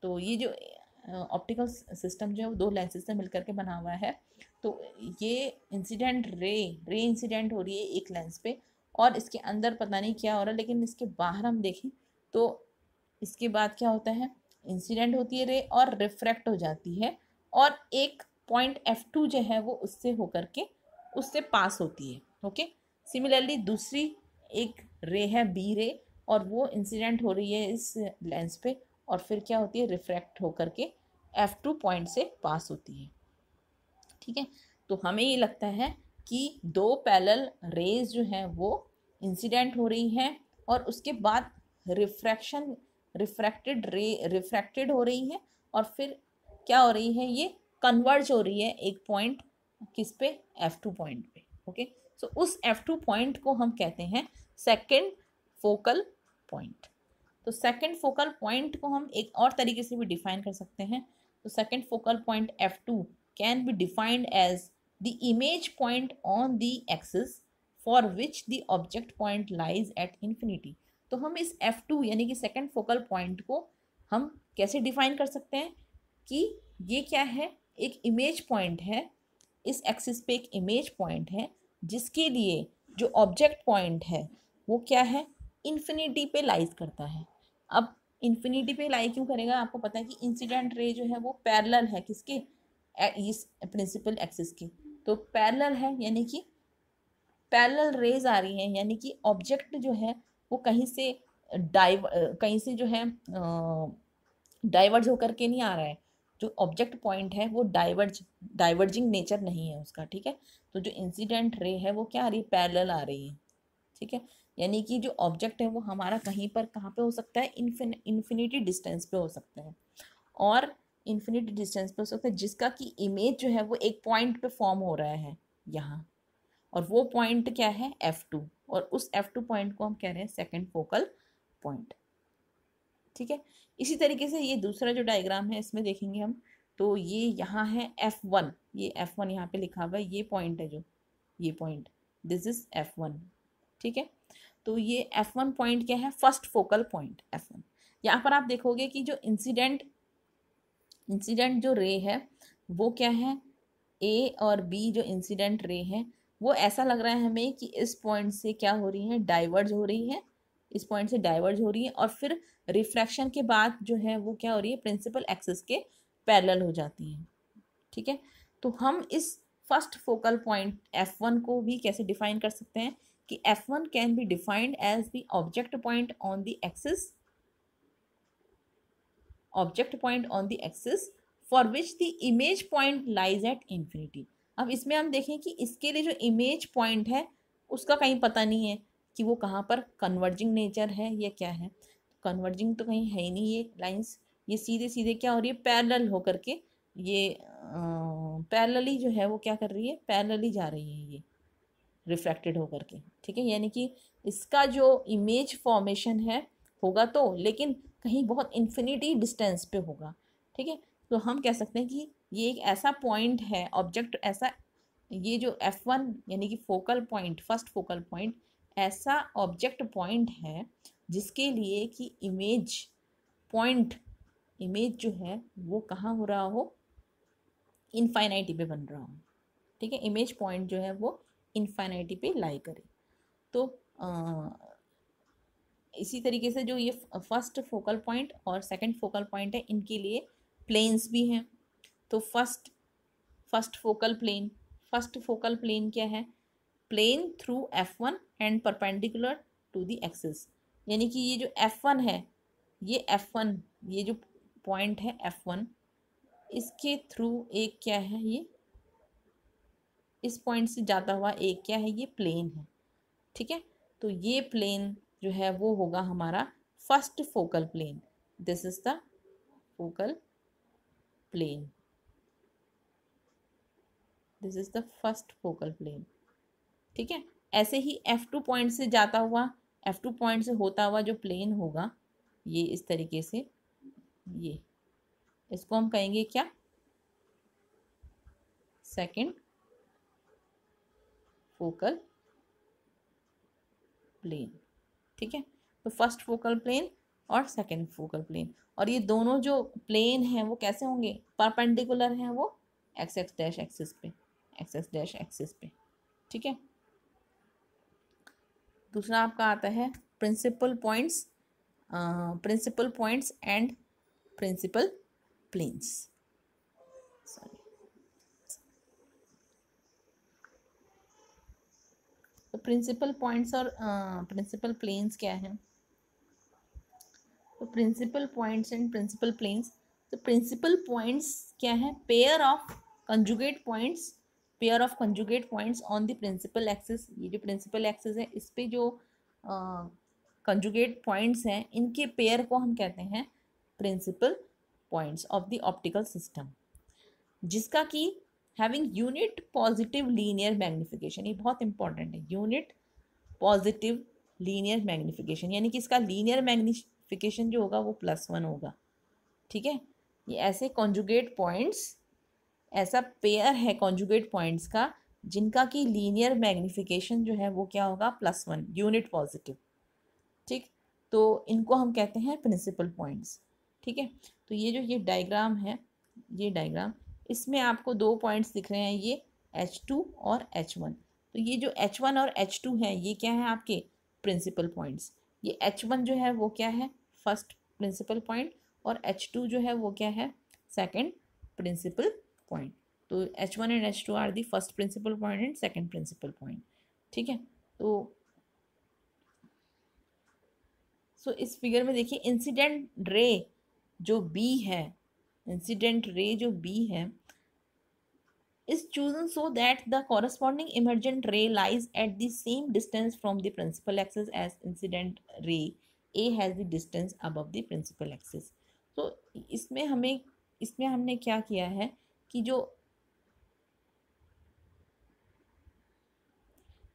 तो ये जो ऑप्टिकल सिस्टम जो है वो 2 लेंसेज से मिलकर के बना हुआ है. तो ये इंसिडेंट रे इंसिडेंट हो रही है एक लेंस पे और इसके अंदर पता नहीं क्या हो रहा है, लेकिन इसके बाहर हम देखें तो इसके बाद क्या होता है, इंसिडेंट होती है रे और रिफ्रैक्ट हो जाती है और एक पॉइंट F2 जो है वो उससे होकर के उससे पास होती है. ओके, सिमिलरली दूसरी एक रे है बी रे और वो इंसिडेंट हो रही है इस लेंस पे और फिर क्या होती है, रिफ्रैक्ट होकर के F2 पॉइंट से पास होती है. ठीक है, तो हमें ये लगता है कि 2 पैरेलल रेज जो हैं वो इंसिडेंट हो रही हैं और उसके बाद रिफ्रैक्टेड हो रही है और फिर क्या हो रही है, ये कन्वर्ज हो रही है एक पॉइंट किस पे, F2 पॉइंट पे. ओके, सो उस F2 पॉइंट को हम कहते हैं सेकेंड फोकल पॉइंट. तो सेकेंड फोकल पॉइंट को हम एक और तरीके से भी डिफाइन कर सकते हैं. तो second focal point F2 can be defined as the image point on the axis for which the object point lies at infinity. तो हम इस F2 यानी कि सेकेंड फोकल पॉइंट को हम कैसे डिफाइन कर सकते हैं कि ये क्या है, एक इमेज पॉइंट है, इस एक्सिस पे एक इमेज पॉइंट है जिसके लिए जो ऑब्जेक्ट पॉइंट है वो क्या है, इन्फिनिटी पे लाइज करता है. अब इन्फिनिटी पे लाई क्यों करेगा, आपको पता है कि इंसिडेंट रे जो है वो पैरेलल है किसके, इस प्रिंसिपल एक्सिस की. तो पैरेलल है यानी कि पैरेलल रेज आ रही हैं, यानी कि ऑब्जेक्ट जो है वो कहीं से जो है डाइवर्ज होकर के नहीं आ रहा है. जो ऑब्जेक्ट पॉइंट है वो डाइवर्जिंग नेचर नहीं है उसका. ठीक है, तो जो इंसिडेंट रे है वो क्या आ रही है, पैरेलल आ रही है. ठीक है, यानी कि जो ऑब्जेक्ट है वो हमारा कहीं पर कहाँ पे हो सकता है, इन्फिनिटी डिस्टेंस पे हो सकता है और इन्फिनिटी डिस्टेंस पे हो सकता है जिसका कि इमेज जो है वो एक पॉइंट पे फॉर्म हो रहा है यहाँ, और वो पॉइंट क्या है, F2, और उस F2 पॉइंट को हम कह रहे हैं सेकेंड फोकल पॉइंट. ठीक है, इसी तरीके से ये दूसरा जो डायग्राम है इसमें देखेंगे हम तो ये यहाँ है F1, ये F1 यहाँ पे लिखा हुआ है, ये पॉइंट है जो, ये पॉइंट, दिस इज F1, ठीक है। तो ये F1 पॉइंट क्या है, फर्स्ट फोकल पॉइंट F1। यहाँ पर आप देखोगे कि जो इंसिडेंट जो रे है वो क्या है, ए और बी जो इंसिडेंट रे है वो ऐसा लग रहा है हमें कि इस पॉइंट से क्या हो रही है, डाइवर्ज हो रही है, इस पॉइंट से डाइवर्ज हो रही है, और फिर रिफ्रैक्शन के बाद जो है वो क्या हो रही है, प्रिंसिपल एक्सिस के पैरेलल हो जाती है, ठीक है। तो हम इस फर्स्ट फोकल पॉइंट F1 को भी कैसे डिफाइन कर सकते हैं कि F1 can be defined as the object point on the axis, object point on the axis for which the image point lies at infinity. अब इसमें हम देखें कि इसके लिए जो इमेज पॉइंट है उसका कहीं पता नहीं है कि वो कहाँ पर कन्वर्जिंग नेचर है या क्या है, कन्वर्जिंग तो कहीं है ही नहीं, ये लाइंस ये सीधे सीधे क्या हो रही है, पैरेलल होकर के, ये पैरेलली जो है वो क्या कर रही है, पैरेलली जा रही है ये रिफ्रैक्टेड होकर के, ठीक है। यानी कि इसका जो इमेज फॉर्मेशन है होगा तो, लेकिन कहीं बहुत इन्फिनिटी डिस्टेंस पे होगा, ठीक है। तो हम कह सकते हैं कि ये एक ऐसा पॉइंट है, ऑब्जेक्ट ऐसा, ये जो F1 यानी कि focal point, first focal point ऐसा ऑब्जेक्ट पॉइंट है जिसके लिए कि इमेज पॉइंट, इमेज जो है वो कहाँ हो रहा हो, इनफाइनाइटी पे बन रहा हो, ठीक है। इमेज पॉइंट जो है वो इनफाइनाइटी पे लाई करे। तो इसी तरीके से जो ये फर्स्ट फोकल पॉइंट और सेकंड फोकल पॉइंट है इनके लिए प्लेन्स भी हैं। तो फर्स्ट फोकल प्लेन क्या है, plane through F1 and perpendicular to the axis. यानी कि ये जो F1 है, ये F1, ये जो पॉइंट है F1, इसके थ्रू एक क्या है, ये इस पॉइंट से जाता हुआ एक क्या है, ये प्लेन है, ठीक है। तो ये प्लेन जो है वो होगा हमारा first focal plane, this is the focal plane, this is the first focal plane, ठीक है। ऐसे ही F2 पॉइंट से जाता हुआ, F2 पॉइंट से होता हुआ जो प्लेन होगा ये इस तरीके से, ये इसको हम कहेंगे क्या, सेकंड फोकल प्लेन, ठीक है। तो फर्स्ट फोकल प्लेन और सेकंड फोकल प्लेन, और ये दोनों जो प्लेन हैं वो कैसे होंगे, परपेंडिकुलर हैं वो एक्स एक्स डैश एक्सिस पे, एक्स डैश एक्सिस पे, ठीक है। दूसरा आपका आता है principal points and principal planes, sorry. तो प्रिंसिपल पॉइंट्स और प्रिंसिपल प्लेन्स क्या हैं, तो principal points and principal planes, तो प्रिंसिपल पॉइंट्स क्या है, pair of conjugate points on the principal axis. ये जो प्रिंसिपल एक्सिस है इस पे जो कंजुगेट पॉइंट्स हैं इनके पेयर को हम कहते हैं principal points of the optical system, जिसका कि having unit positive linear magnification, ये बहुत इंपॉर्टेंट है, यूनिट पॉजिटिव लीनियर मैग्निफिकेशन, यानी कि इसका लीनियर मैग्निफिकेशन जो होगा वो +1 होगा, ठीक है। ये ऐसे कॉन्जुगेट पॉइंट्स, ऐसा पेयर है कॉन्जुगेट पॉइंट्स का जिनका कि लीनियर मैग्निफिकेशन जो है वो क्या होगा, +1, यूनिट पॉजिटिव, ठीक। तो इनको हम कहते हैं प्रिंसिपल पॉइंट्स, ठीक है। तो ये जो ये डायग्राम है, ये डायग्राम, इसमें आपको 2 पॉइंट्स दिख रहे हैं, ये H2 और H1। तो ये जो H1 और H2 हैं ये क्या है आपके प्रिंसिपल पॉइंट्स। ये H1 जो है वो क्या है, फर्स्ट प्रिंसिपल पॉइंट, और H2 जो है वो क्या है, सेकंड प्रिंसिपल पॉइंट। तो H1 and H2 are the first principal point and second principal point, ठीक है। तो इस फिगर में देखिए इंसिडेंट रे जो B है, इंसिडेंट रे जो B है is chosen so that the corresponding emergent ray lies at the same distance from the principal axis as incident ray A has the distance above the principal axis। तो इसमें हमने क्या किया है कि जो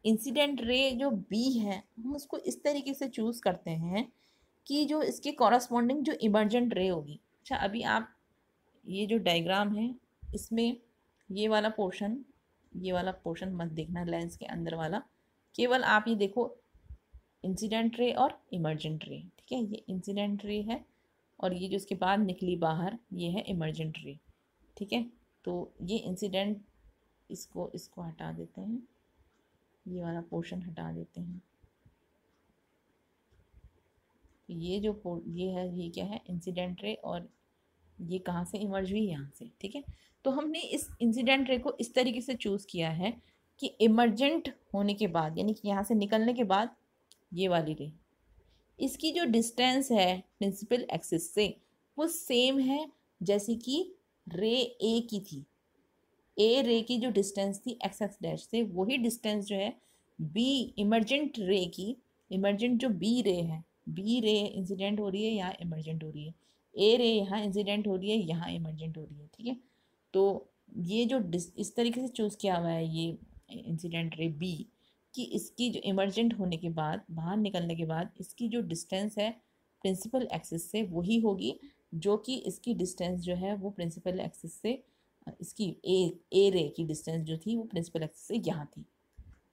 इंसिडेंट रे जो B है हम उसको इस तरीके से चूज करते हैं कि जो इसके कॉरस्पॉन्डिंग जो इमर्जेंट रे होगी, अच्छा अभी आप ये जो डायग्राम है इसमें ये वाला पोर्शन मत देखना, लेंस के अंदर वाला, केवल आप ये देखो इंसिडेंट रे और इमर्जेंट रे। ठीक है, ये इंसिडेंट रे है और ये जो इसके बाद निकली बाहर ये है इमर्जेंट रे। ठीक है, तो ये इंसिडेंट, इसको हटा देते हैं, ये वाला पोर्शन हटा देते हैं। ये जो ये है, ये क्या है, इंसिडेंट रे, और ये कहाँ से इमर्ज हुई, यहाँ से। ठीक है, तो हमने इस इंसिडेंट रे को इस तरीके से चूज़ किया है कि इमर्जेंट होने के बाद, यानी कि यहाँ से निकलने के बाद ये वाली रे, इसकी जो डिस्टेंस है प्रिंसिपल एक्सिस से वो सेम है जैसे कि रे ए की थी। ए रे की जो डिस्टेंस थी एक्स एक्स डैश से, वही डिस्टेंस जो है बी इमर्जेंट रे की, इमर्जेंट जो बी रे है, बी रे इंसिडेंट हो रही है, यहाँ इमर्जेंट हो रही है, ए रे यहाँ इंसिडेंट हो रही है, यहाँ इमर्जेंट हो रही है। ठीक है, तो ये जो इस तरीके से चूज़ किया हुआ है ये इंसिडेंट रे बी, कि इसकी जो इमर्जेंट होने के बाद, बाहर निकलने के बाद, इसकी जो डिस्टेंस है प्रिंसिपल एक्सिस से वही होगी जो कि इसकी डिस्टेंस जो है वो प्रिंसिपल एक्सिस से, इसकी ए रे की डिस्टेंस जो थी वो प्रिंसिपल एक्सिस से यहाँ थी।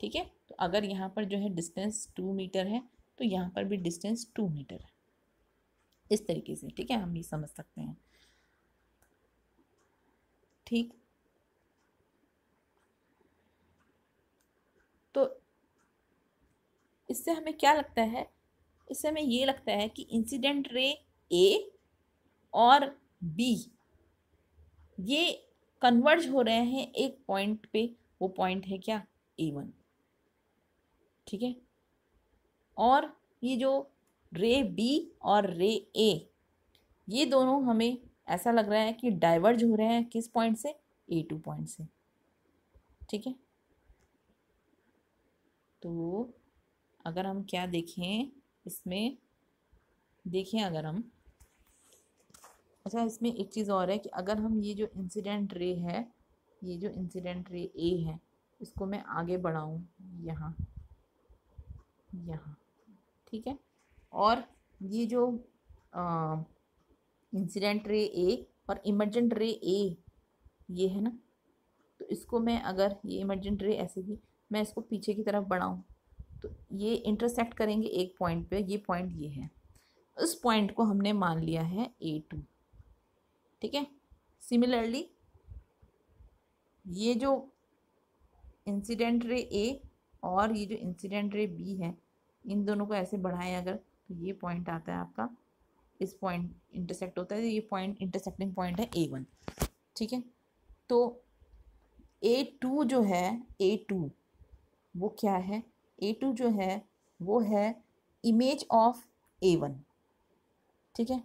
ठीक है, तो अगर यहाँ पर जो है डिस्टेंस 2 मीटर है तो यहाँ पर भी डिस्टेंस 2 मीटर है, इस तरीके से। ठीक है, हम ये समझ सकते हैं। ठीक, तो इससे हमें क्या लगता है, इससे हमें ये लगता है कि इंसिडेंट रे ए और बी ये कन्वर्ज हो रहे हैं एक पॉइंट पे, वो पॉइंट है क्या, A1। ठीक है, और ये जो रे बी और रे ए, ये दोनों हमें ऐसा लग रहा है कि डाइवर्ज हो रहे हैं किस पॉइंट से, A2 पॉइंट से। ठीक है, तो अगर हम क्या देखें इसमें, देखें अगर हम, अच्छा इसमें एक चीज़ और है कि अगर हम ये जो इंसिडेंट रे है, ये जो इंसिडेंट रे ए है, इसको मैं आगे बढ़ाऊँ यहाँ, ठीक है, और ये जो इंसिडेंट रे ए और इमर्जेंट रे ए ये है ना, तो इसको मैं अगर ये इमर्जेंट रे ऐसे भी मैं इसको पीछे की तरफ बढ़ाऊँ तो ये इंटरसेक्ट करेंगे एक पॉइंट पे, ये पॉइंट ये है, उस पॉइंट को हमने मान लिया है A2। ठीक है, सिमिलरली ये जो इंसिडेंट रे ए और ये जो इंसिडेंट रे बी है, इन दोनों को ऐसे बढ़ाएं अगर, तो ये पॉइंट आता है आपका, इस पॉइंट इंटरसेक्ट होता है, ये पॉइंट इंटरसेक्टिंग पॉइंट है A1। ठीक है, तो A2 जो है, A2 वो क्या है, A2 जो है वो है इमेज ऑफ A1। ठीक है,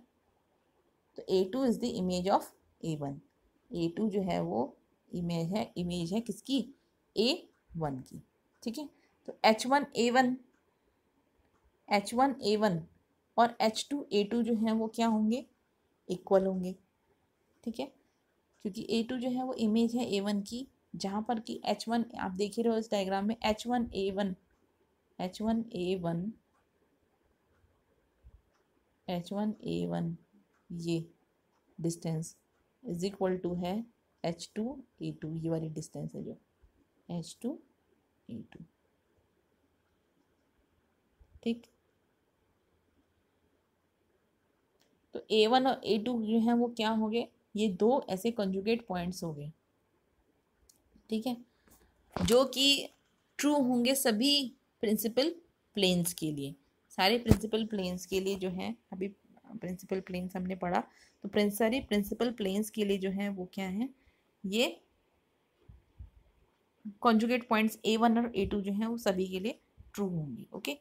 तो A2 is the image of A1। A2 जो है वो इमेज है किसकी, A1 की। ठीक है, तो H1A1 और H2A2 जो है वो क्या होंगे, इक्वल होंगे। ठीक है, क्योंकि A2 जो है वो इमेज है A1 की, जहाँ पर कि H1 आप देख ही रहे हो इस डायग्राम में, H1A1 ये डिस्टेंस इज इक्वल टू है H2A2, ये वाली डिस्टेंस है जो H2A2। ठीक, तो A1 और A2 जो है वो क्या हो गए, ये दो ऐसे कंजुगेट पॉइंट्स हो गए। ठीक है, जो कि ट्रू होंगे सभी प्रिंसिपल प्लेन्स के लिए, सारे प्रिंसिपल प्लेन्स के लिए जो है, अभी प्रिंसिपल प्लेन्स हमने पढ़ा, तो सारे प्रिंसिपल प्लेन्स के लिए जो है वो क्या है, ये कॉन्जुगेट पॉइंट्स A1 और A2 जो हैं वो सभी के लिए ट्रू होंगी। ओके,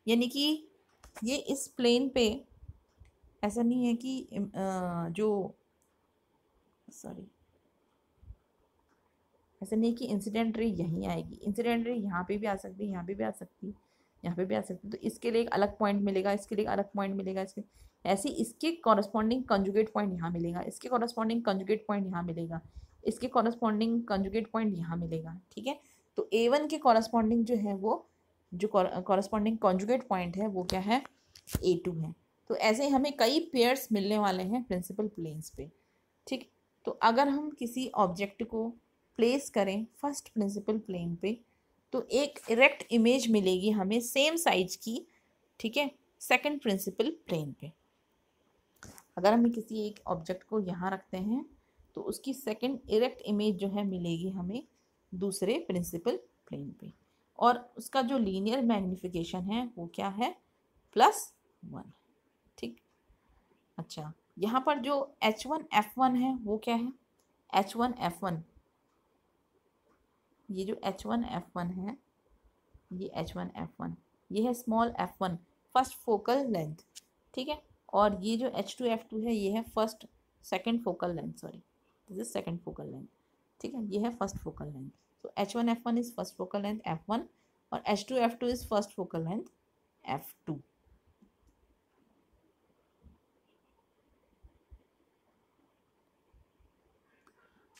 यानी कि ये इस प्लेन पे ऐसा नहीं है कि ऐसा नहीं कि इंसिडेंट रे यहीं आएगी, इंसिडेंट रे यहाँ पे भी आ सकती है, यहाँ पे भी आ सकती है, यहाँ पे भी आ सकती है, तो इसके लिए एक अलग पॉइंट मिलेगा, इसके लिए एक अलग पॉइंट मिलेगा, इसके ऐसे इसके कॉरस्पॉन्डिंग कंजुगेट पॉइंट यहाँ मिलेगा, इसके कॉरस्पॉन्डिंग कंजुगेट पॉइंट यहाँ मिलेगा, इसके कॉरस्पॉन्डिंग कंजुगेट पॉइंट यहाँ मिलेगा। ठीक है, तो A1 के कॉरस्पॉन्डिंग जो है वो, जो कॉरस्पॉन्डिंग कंजुगेट पॉइंट है वो क्या है, A2 है। तो ऐसे हमें कई पेयर्स मिलने वाले हैं प्रिंसिपल प्लेन्स पे। ठीक। तो अगर हम किसी ऑब्जेक्ट को प्लेस करें फर्स्ट प्रिंसिपल प्लेन पे तो एक इरेक्ट इमेज मिलेगी हमें सेम साइज की, ठीक है, सेकंड प्रिंसिपल प्लेन पे। अगर हम किसी एक ऑब्जेक्ट को यहाँ रखते हैं तो उसकी सेकंड इरेक्ट इमेज जो है मिलेगी हमें दूसरे प्रिंसिपल प्लेन पे, और उसका जो लीनियर मैग्निफिकेशन है वो क्या है, +1। ठीक। अच्छा, यहाँ पर जो H1F1 है वो क्या है, H1F1, ये जो H1F1 है, ये H1F1, ये है small f1 first focal length, ठीक है। और ये जो H2F2 है ये है second focal length, sorry this is second focal length, ठीक है, ये है फर्स्ट फोकल लेंथ। तो H1F1 is first focal length F1 और H2F2 is first focal length F2।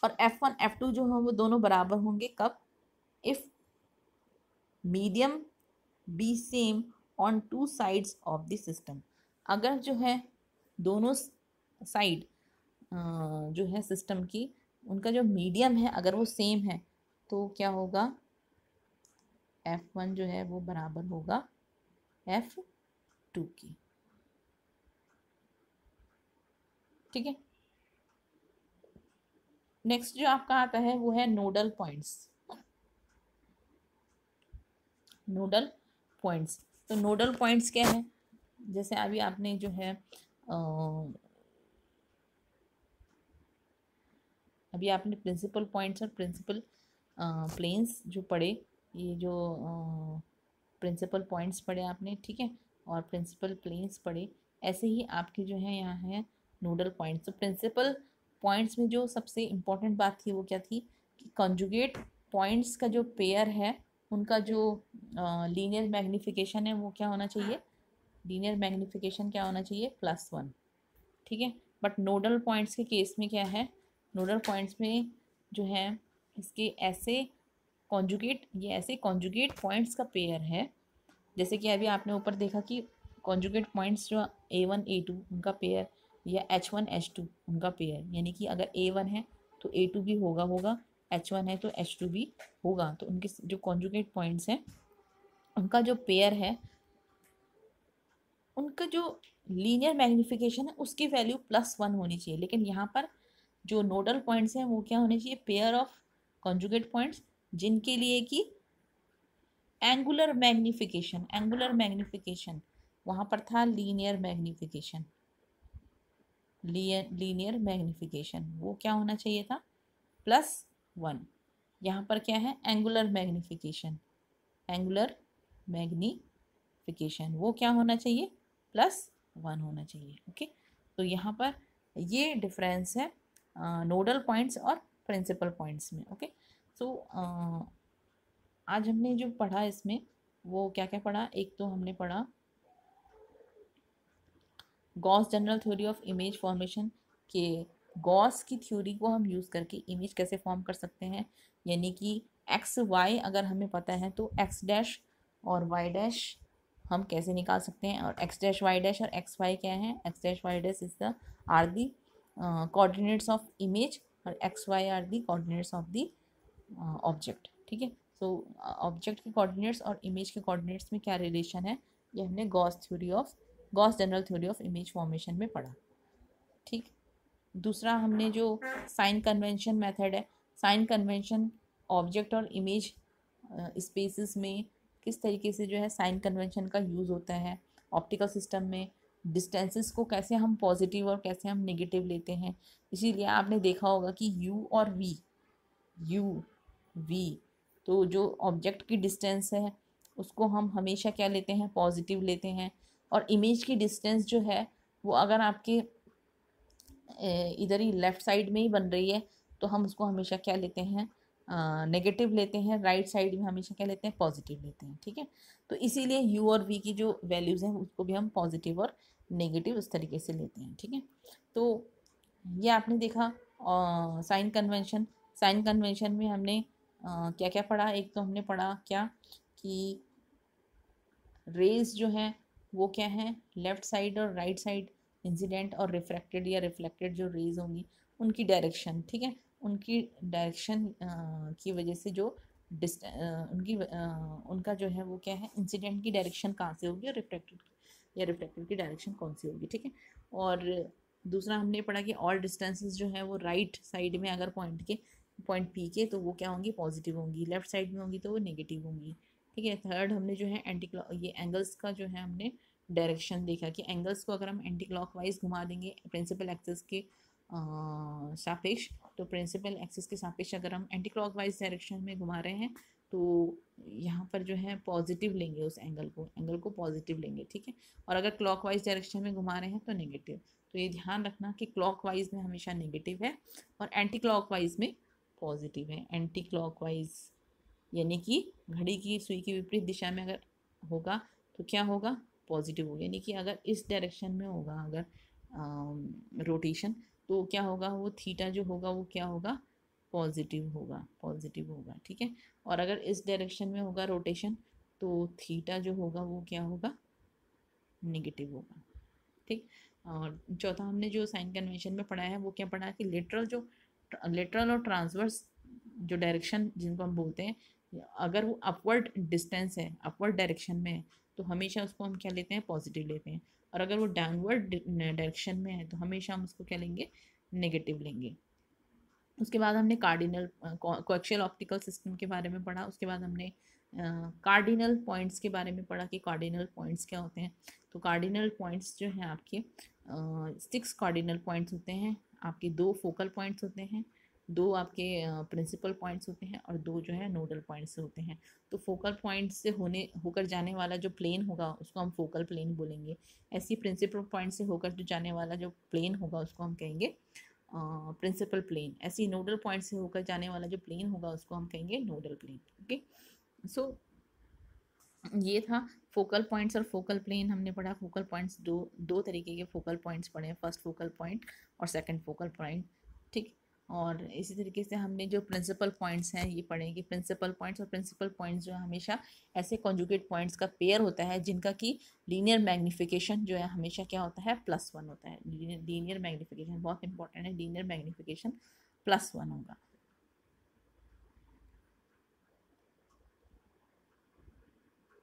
और F1 F2 जो है वो दोनों बराबर होंगे कब, if medium B same on two sides of the system. अगर जो है दोनों साइड जो है सिस्टम की, उनका जो मीडियम है अगर वो सेम है तो क्या होगा, F1 जो है वो बराबर होगा F2 की, ठीक है। नेक्स्ट जो आपका आता है वो है नोडल पॉइंट्स। नोडल पॉइंट्स, तो नोडल पॉइंट्स क्या है, जैसे अभी आपने जो है अभी आपने प्रिंसिपल पॉइंट्स और प्रिंसिपल प्लेन्स जो पढ़े, ये जो प्रिंसिपल पॉइंट्स पढ़े आपने, ठीक है, और प्रिंसिपल प्लेन्स पढ़े, ऐसे ही आपके जो है यहाँ है नोडल पॉइंट्स। तो प्रिंसिपल पॉइंट्स में जो सबसे इम्पोर्टेंट बात थी वो क्या थी कि कॉन्जुगेट पॉइंट्स का जो पेयर है उनका जो लीनियर मैग्निफिकेशन है वो क्या होना चाहिए, लीनियर मैग्निफिकेशन क्या होना चाहिए, +1, ठीक है। बट नोडल पॉइंट्स के केस में क्या है, नोडल पॉइंट्स में जो है इसके ऐसे कॉन्जुगेट, ये ऐसे कॉन्जुगेट पॉइंट्स का पेयर है, जैसे कि अभी आपने ऊपर देखा कि कॉन्जुगेट पॉइंट्स जो A1 A2 उनका पेयर या H1 H2 उनका पेयर, यानी कि अगर A1 है तो A2 भी होगा, H1 है तो H2 भी होगा। तो उनके जो कॉन्जुगेट पॉइंट्स हैं उनका जो पेयर है, उनका जो लीनियर मैग्निफिकेशन है उसकी वैल्यू +1 होनी चाहिए। लेकिन यहाँ पर जो नोडल पॉइंट्स हैं वो क्या होने चाहिए, पेयर ऑफ कॉन्जुगेट पॉइंट्स जिनके लिए कि एंगुलर मैग्निफिकेशन वहाँ पर था लीनियर मैग्निफिकेशन, लीनियर मैग्निफिकेशन वो क्या होना चाहिए था, +1। यहाँ पर क्या है, एंगुलर मैग्निफिकेशन वो क्या होना चाहिए, +1 होना चाहिए, ओके। तो यहाँ पर ये डिफरेंस है नोडल पॉइंट्स और प्रिंसिपल पॉइंट्स में, ओके। सो आज हमने जो पढ़ा इसमें वो क्या क्या पढ़ा, एक तो हमने पढ़ा Gauss general theory of image formation, के गॉस की थ्योरी को हम यूज़ करके इमेज कैसे फॉर्म कर सकते हैं, यानी कि एक्स वाई अगर हमें पता है तो एक्स डैश और वाई डैश हम कैसे निकाल सकते हैं, और एक्स डैश वाई डैश और एक्स वाई क्या है, X dash Y dash is the are the coordinates of image और x Y are the coordinates of the object, ठीक है। सो ऑब्जेक्ट के कोऑर्डिनेट्स और इमेज के कोऑर्डिनेट्स में क्या रिलेशन है, ये हमने Gauss general theory of image formation में पढ़ा, ठीक। दूसरा हमने जो साइन कन्वेंशन मेथड है, साइन कन्वेंशन ऑब्जेक्ट और इमेज स्पेसेस में किस तरीके से जो है साइन कन्वेंशन का यूज़ होता है ऑप्टिकल सिस्टम में, डिस्टेंसेस को कैसे हम पॉजिटिव और कैसे हम नेगेटिव लेते हैं। इसीलिए आपने देखा होगा कि यू वी, तो जो ऑब्जेक्ट की डिस्टेंस है उसको हम हमेशा क्या लेते हैं, पॉजिटिव लेते हैं, और इमेज की डिस्टेंस जो है वो अगर आपके इधर ही लेफ़्ट साइड में ही बन रही है तो हम उसको हमेशा क्या लेते हैं, नेगेटिव लेते हैं, राइट साइड में हमेशा क्या लेते हैं, पॉजिटिव लेते हैं, ठीक है। तो इसीलिए यू और वी की जो वैल्यूज़ हैं उसको भी हम पॉजिटिव और नेगेटिव उस तरीके से लेते हैं, ठीक है। तो ये आपने देखा साइन कन्वेंशन में हमने क्या क्या पढ़ा, एक तो हमने पढ़ा क्या कि रेज जो है वो क्या है, लेफ़्ट साइड और राइट साइड इंसिडेंट और रिफ्रैक्टेड या रिफ्लेक्टेड जो रेज होंगी उनकी डायरेक्शन, ठीक है, उनकी डायरेक्शन की वजह से जो उनका जो है वो क्या है, इंसिडेंट की डायरेक्शन कहाँ से होगी और रिफ्लेक्टेड की डायरेक्शन कौन सी होगी, ठीक है। और दूसरा हमने पढ़ा कि ऑल डिस्टेंसेस जो है वो राइट साइड में अगर पॉइंट पी के तो वो क्या होंगी, पॉजिटिव होंगी, लेफ्ट साइड में होंगी तो वो नेगेटिव होंगी, ठीक है। थर्ड हमने जो है ये एंगल्स का जो है हमने डायरेक्शन देखा कि एंगल्स को अगर हम एंटी क्लॉकवाइज घुमा देंगे प्रिंसिपल एक्सिस के सापेक्ष, तो प्रिंसिपल एक्सिस के सापेक्ष अगर हम एंटी क्लॉकवाइज डायरेक्शन में घुमा रहे हैं तो यहाँ पर जो है पॉजिटिव लेंगे, उस एंगल को पॉजिटिव लेंगे, ठीक है। और अगर क्लॉकवाइज डायरेक्शन में घुमा रहे हैं तो नेगेटिव। तो ये ध्यान रखना कि क्लॉकवाइज में हमेशा नेगेटिव है और एंटी क्लॉकवाइज में पॉजिटिव है। एंटी क्लॉकवाइज यानी कि घड़ी की सुई की विपरीत दिशा में अगर होगा तो क्या होगा, पॉजिटिव होगा। यानी कि अगर इस डायरेक्शन में होगा अगर रोटेशन तो क्या होगा, वो थीटा जो होगा वो क्या होगा, पॉजिटिव होगा, ठीक है। और अगर इस डायरेक्शन में होगा रोटेशन तो थीटा जो होगा वो क्या होगा, नेगेटिव होगा, ठीक। और चौथा हमने जो साइन कन्वेंशन में पढ़ा है वो क्या पढ़ा है कि लेटरल और ट्रांसवर्स जो डायरेक्शन जिनको हम बोलते हैं, अगर वो अपवर्ड डिस्टेंस है, अपवर्ड डायरेक्शन में है तो हमेशा उसको हम क्या लेते हैं, पॉजिटिव लेते हैं। और अगर वो डाउनवर्ड डायरेक्शन में है तो हमेशा हम उसको क्या लेंगे, नेगेटिव लेंगे। उसके बाद हमने कार्डिनल कोएक्सियल ऑप्टिकल सिस्टम के बारे में पढ़ा। उसके बाद हमने कार्डिनल पॉइंट्स के बारे में पढ़ा कि कार्डिनल पॉइंट्स क्या होते हैं। तो कार्डिनल पॉइंट्स जो हैं आपके 6 कार्डिनल पॉइंट्स होते हैं आपके, 2 फोकल पॉइंट्स होते हैं, 2 आपके प्रिंसिपल पॉइंट्स होते हैं और 2 जो है नोडल पॉइंट्स होते हैं। तो फोकल पॉइंट से होकर जाने वाला जो प्लेन होगा उसको हम फोकल प्लेन बोलेंगे। ऐसी प्रिंसिपल पॉइंट से होकर जो जाने वाला जो प्लेन होगा उसको हम कहेंगे प्रिंसिपल प्लेन। ऐसी नोडल पॉइंट से होकर जाने वाला जो प्लेन होगा उसको हम कहेंगे नोडल प्लेन, ओके। सो ये था फोकल पॉइंट्स और फोकल प्लेन हमने पढ़ा। फोकल पॉइंट्स दो तरीके के फोकल पॉइंट्स पढ़े, फर्स्ट फोकल पॉइंट और सेकंड फोकल पॉइंट, ठीक। और इसी तरीके से हमने जो प्रिंसिपल पॉइंट्स हैं ये पढ़े कि प्रिंसिपल पॉइंट्स और प्रिंसिपल पॉइंट्स जो है हमेशा ऐसे कॉन्जुगेट पॉइंट्स का पेयर होता है जिनका कि लीनियर मैग्निफिकेशन जो है हमेशा क्या होता है, +1 होता है। लीनियर मैग्निफिकेशन बहुत इंपॉर्टेंट है, लीनियर मैग्निफिकेशन +1 होगा,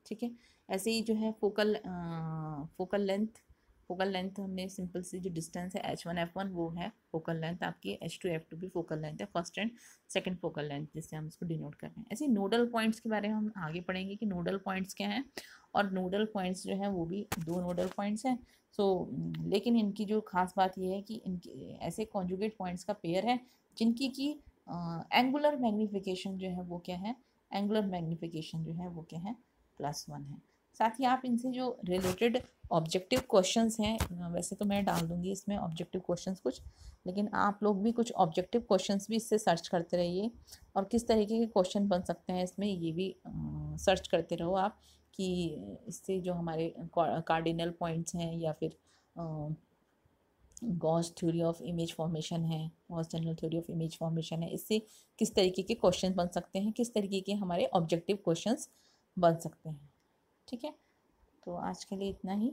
ठीक है। ऐसे ही जो है फोकल लेंथ हमने सिंपल सी जो डिस्टेंस है h1 f1 वो है फोकल लेंथ आपकी, h2 f2 भी फोकल लेंथ है, first and second focal length जिससे हम इसको डिनोट कर रहे हैं। ऐसे नोडल पॉइंट्स के बारे में हम आगे पढ़ेंगे कि नोडल पॉइंट्स क्या हैं। और नोडल पॉइंट्स जो है वो भी 2 नोडल पॉइंट्स हैं। सो लेकिन इनकी जो खास बात ये है कि इनके ऐसे कॉन्जुगेट पॉइंट्स का पेयर है जिनकी की एंगुलर मैग्निफिकेशन जो है वो क्या है, एंगुलर मैग्निफिकेशन जो है वो क्या है, +1 है। साथ ही आप इनसे जो रिलेटेड ऑब्जेक्टिव क्वेश्चंस हैं, वैसे तो मैं डाल दूंगी इसमें ऑब्जेक्टिव क्वेश्चंस कुछ, लेकिन आप लोग भी कुछ ऑब्जेक्टिव क्वेश्चंस भी इससे सर्च करते रहिए और किस तरीके के क्वेश्चन बन सकते हैं इसमें ये भी सर्च करते रहो आप कि इससे जो हमारे कार्डिनल पॉइंट्स हैं या फिर Gauss theory of image formation है, Gauss general theory of image formation है, इससे किस तरीके के क्वेश्चन बन सकते हैं, किस तरीके के हमारे ऑब्जेक्टिव क्वेश्चंस बन सकते हैं, ठीक है। तो आज के लिए इतना ही।